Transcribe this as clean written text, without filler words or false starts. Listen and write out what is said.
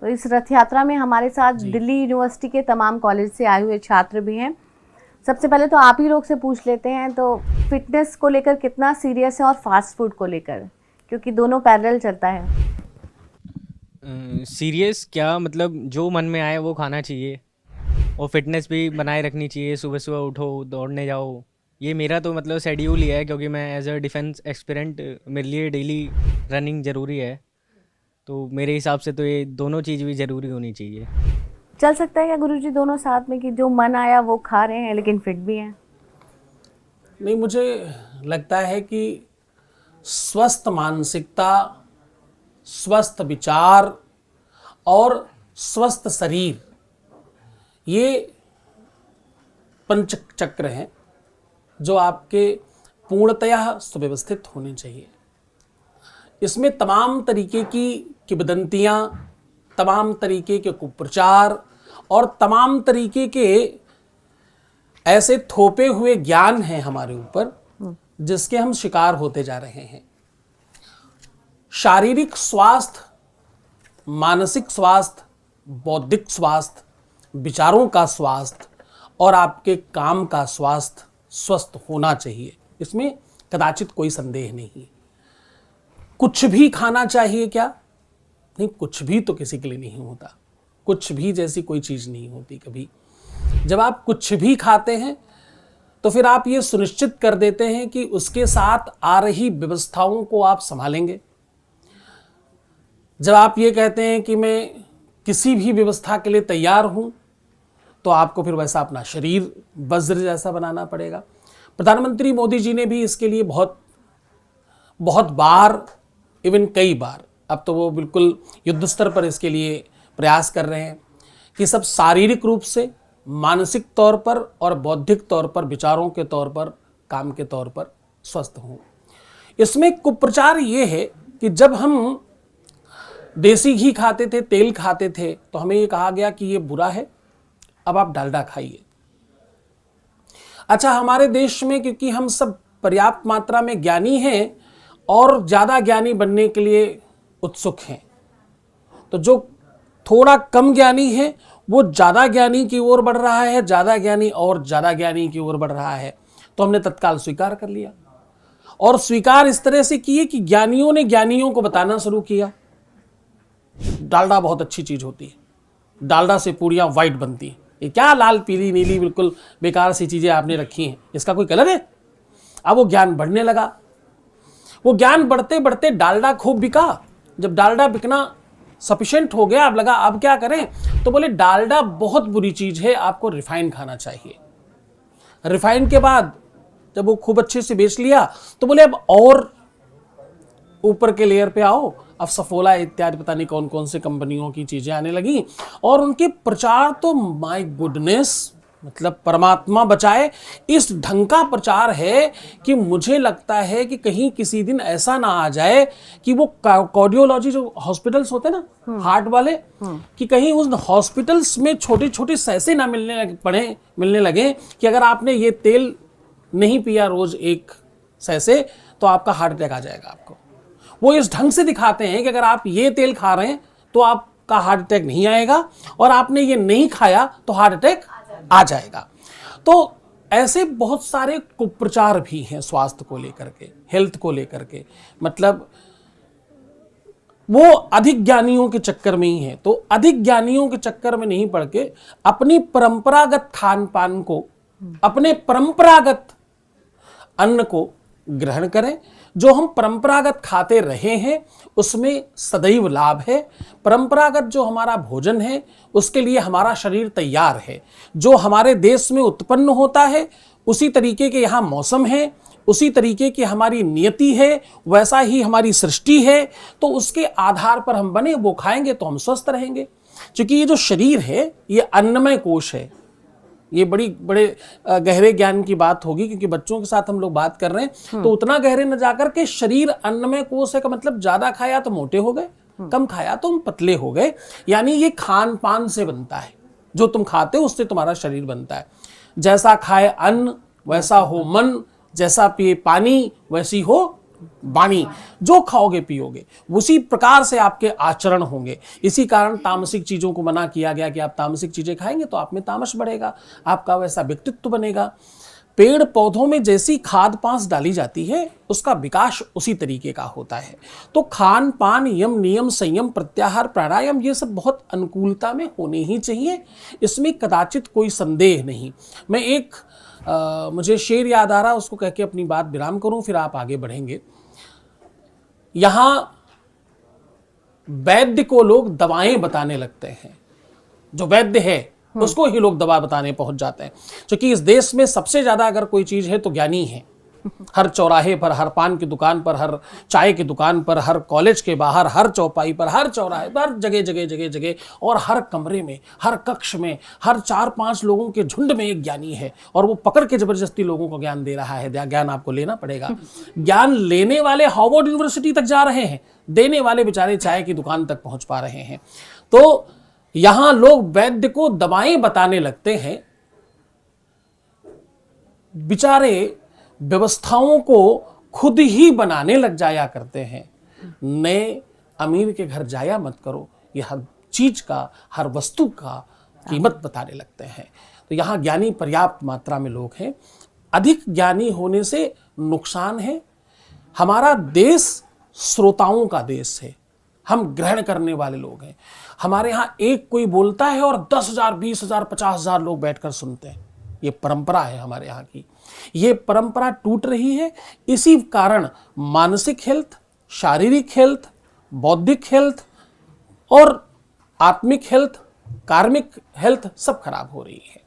तो इस रथ यात्रा में हमारे साथ दिल्ली यूनिवर्सिटी के तमाम कॉलेज से आए हुए छात्र भी हैं। सबसे पहले तो आप ही लोग से पूछ लेते हैं, तो फिटनेस को लेकर कितना सीरियस है और फास्ट फूड को लेकर, क्योंकि दोनों पैरेलल चलता है। सीरियस क्या, मतलब जो मन में आए वो खाना चाहिए और फिटनेस भी बनाए रखनी चाहिए। सुबह सुबह उठो, दौड़ने जाओ। ये मेरा तो मतलब शेड्यूल ही है, क्योंकि मैं एज अ डिफेंस एक्सपेरेंट, मेरे लिए डेली रनिंग ज़रूरी है। तो मेरे हिसाब से तो ये दोनों चीज़ भी ज़रूरी होनी चाहिए। चल सकता है क्या गुरुजी दोनों साथ में, कि जो मन आया वो खा रहे हैं लेकिन फिट भी हैं? नहीं, मुझे लगता है कि स्वस्थ मानसिकता, स्वस्थ विचार और स्वस्थ शरीर, ये पंच चक्र हैं जो आपके पूर्णतया सुव्यवस्थित होने चाहिए। इसमें तमाम तरीके की किंवदंतियाँ, तमाम तरीके के कुप्रचार और तमाम तरीके के ऐसे थोपे हुए ज्ञान हैं हमारे ऊपर, जिसके हम शिकार होते जा रहे हैं। शारीरिक स्वास्थ्य, मानसिक स्वास्थ्य, बौद्धिक स्वास्थ्य, विचारों का स्वास्थ्य और आपके काम का स्वास्थ्य स्वस्थ होना चाहिए, इसमें कदाचित कोई संदेह नहीं। कुछ भी खाना चाहिए क्या? नहीं, कुछ भी तो किसी के लिए नहीं होता। कुछ भी जैसी कोई चीज़ नहीं होती कभी। जब आप कुछ भी खाते हैं तो फिर आप ये सुनिश्चित कर देते हैं कि उसके साथ आ रही व्यवस्थाओं को आप संभालेंगे। जब आप ये कहते हैं कि मैं किसी भी व्यवस्था के लिए तैयार हूं, तो आपको फिर वैसा अपना शरीर वज्र जैसा बनाना पड़ेगा। प्रधानमंत्री मोदी जी ने भी इसके लिए बहुत बार, इवन कई बार, अब तो वो बिल्कुल युद्ध स्तर पर इसके लिए प्रयास कर रहे हैं कि सब शारीरिक रूप से, मानसिक तौर पर और बौद्धिक तौर पर, विचारों के तौर पर, काम के तौर पर स्वस्थ हों। इसमें कुप्रचार ये है कि जब हम देसी घी खाते थे, तेल खाते थे, तो हमें ये कहा गया कि ये बुरा है, अब आप डालडा खाइए। अच्छा, हमारे देश में क्योंकि हम सब पर्याप्त मात्रा में ज्ञानी हैं और ज़्यादा ज्ञानी बनने के लिए उत्सुक हैं, तो जो थोड़ा कम ज्ञानी है वो ज़्यादा ज्ञानी की ओर बढ़ रहा है, ज़्यादा ज्ञानी और ज़्यादा ज्ञानी की ओर बढ़ रहा है, तो हमने तत्काल स्वीकार कर लिया। और स्वीकार इस तरह से किए कि ज्ञानियों ने ज्ञानियों को बताना शुरू किया, डालडा बहुत अच्छी चीज़ होती है, डालडा से पूड़ियाँ वाइट बनती हैं। ये क्या लाल पीली नीली बिल्कुल बेकार सी चीज़ें आपने रखी हैं, इसका कोई कलर है? अब वो ज्ञान बढ़ने लगा। वो ज्ञान बढ़ते बढ़ते डालडा खूब बिका। जब डालडा बिकना सफिशिएंट हो गया, अब लगा अब क्या करें, तो बोले डालडा बहुत बुरी चीज़ है, आपको रिफाइन खाना चाहिए। रिफाइन के बाद जब वो खूब अच्छे से बेच लिया, तो बोले अब और ऊपर के लेयर पे आओ। अब सफोला इत्यादि पता नहीं कौन कौन से कंपनियों की चीज़ें आने लगी और उनके प्रचार तो माय गुडनेस, मतलब परमात्मा बचाए, इस ढंग का प्रचार है कि मुझे लगता है कि कहीं किसी दिन ऐसा ना आ जाए कि वो कार्डियोलॉजी जो हॉस्पिटल्स होते हैं ना, हार्ट वाले, कि कहीं उस हॉस्पिटल्स में छोटे छोटे सैसे ना मिलने लगे कि अगर आपने ये तेल नहीं पिया रोज एक सैसे तो आपका हार्ट अटैक आ जाएगा आपको। वो इस ढंग से दिखाते हैं कि अगर आप ये तेल खा रहे हैं तो आपका हार्ट अटैक नहीं आएगा, और आपने ये नहीं खाया तो हार्ट अटैक आ जाएगा। तो ऐसे बहुत सारे कुप्रचार भी हैं स्वास्थ्य को लेकर के, हेल्थ को लेकर के, मतलब वो अधिक ज्ञानियों के चक्कर में ही है। तो अधिक ज्ञानियों के चक्कर में नहीं पड़ के अपनी परंपरागत खान पान को, अपने परंपरागत अन्न को ग्रहण करें। जो हम परंपरागत खाते रहे हैं उसमें सदैव लाभ है। परंपरागत जो हमारा भोजन है उसके लिए हमारा शरीर तैयार है। जो हमारे देश में उत्पन्न होता है उसी तरीके के यहाँ मौसम है, उसी तरीके की हमारी नियति है, वैसा ही हमारी सृष्टि है। तो उसके आधार पर हम बने, वो खाएंगे तो हम स्वस्थ रहेंगे। क्योंकि ये जो शरीर है ये अन्नमय कोश है। ये बड़े गहरे ज्ञान की बात होगी, क्योंकि बच्चों के साथ हम लोग बात कर रहे हैं, तो उतना गहरे न जाकर के शरीर अन्नमय कोश है का मतलब ज्यादा खाया तो मोटे हो गए, कम खाया तो हम पतले हो गए। यानी ये खान पान से बनता है, जो तुम खाते हो उससे तुम्हारा शरीर बनता है। जैसा खाए अन्न वैसा हो मन, जैसा पिए पानी वैसी हो वाणी, जो खाओगे पियोगे उसी प्रकार से आपके आचरण होंगे। इसी कारण तामसिक चीजों को मना किया गया कि आप तामसिक चीजें खाएंगे तो आप में तामस बढ़ेगा, आपका वैसा व्यक्तित्व बनेगा। पेड़ पौधों में जैसी खाद पांस डाली जाती है उसका विकास उसी तरीके का होता है। तो खान पान, यम नियम, संयम, प्रत्याहार, प्राणायाम, ये सब बहुत अनुकूलता में होने ही चाहिए, इसमें कदाचित कोई संदेह नहीं। मैं एक मुझे शेर याद आ रहा, उसको कह के अपनी बात विराम करूं, फिर आप आगे बढ़ेंगे। यहां वैद्य को लोग दवाएं बताने लगते हैं, जो वैद्य है उसको ही लोग दवा बताने पहुंच जाते हैं, क्योंकि इस देश में सबसे ज्यादा अगर कोई चीज है तो ज्ञानी है। हर चौराहे पर, हर पान की दुकान पर, हर चाय की दुकान पर, हर कॉलेज के बाहर, हर चौपाई पर, हर चौराहे पर, हर जगह जगह जगह जगह, और हर कमरे में, हर कक्ष में, हर 4-5 लोगों के झुंड में एक ज्ञानी है, और वो पकड़ के जबरदस्ती लोगों को ज्ञान दे रहा है। ज्ञान आपको लेना पड़ेगा। ज्ञान लेने वाले हार्वर्ड यूनिवर्सिटी तक जा रहे हैं, देने वाले बेचारे चाय की दुकान तक पहुंच पा रहे हैं। तो यहां लोग वैद्य को दवाएं बताने लगते हैं, बेचारे व्यवस्थाओं को खुद ही बनाने लग जाया करते हैं। नए अमीर के घर जाया मत करो, ये हर चीज का, हर वस्तु का कीमत बताने लगते हैं। तो यहाँ ज्ञानी पर्याप्त मात्रा में लोग हैं। अधिक ज्ञानी होने से नुकसान है। हमारा देश श्रोताओं का देश है, हम ग्रहण करने वाले लोग हैं। हमारे यहाँ एक कोई बोलता है और 10,000, 20,000, 50,000 लोग बैठकर सुनते हैं। ये परंपरा है हमारे यहाँ की। ये परंपरा टूट रही है। इसी कारण मानसिक हेल्थ, शारीरिक हेल्थ, बौद्धिक हेल्थ और आत्मिक हेल्थ, कार्मिक हेल्थ सब खराब हो रही है।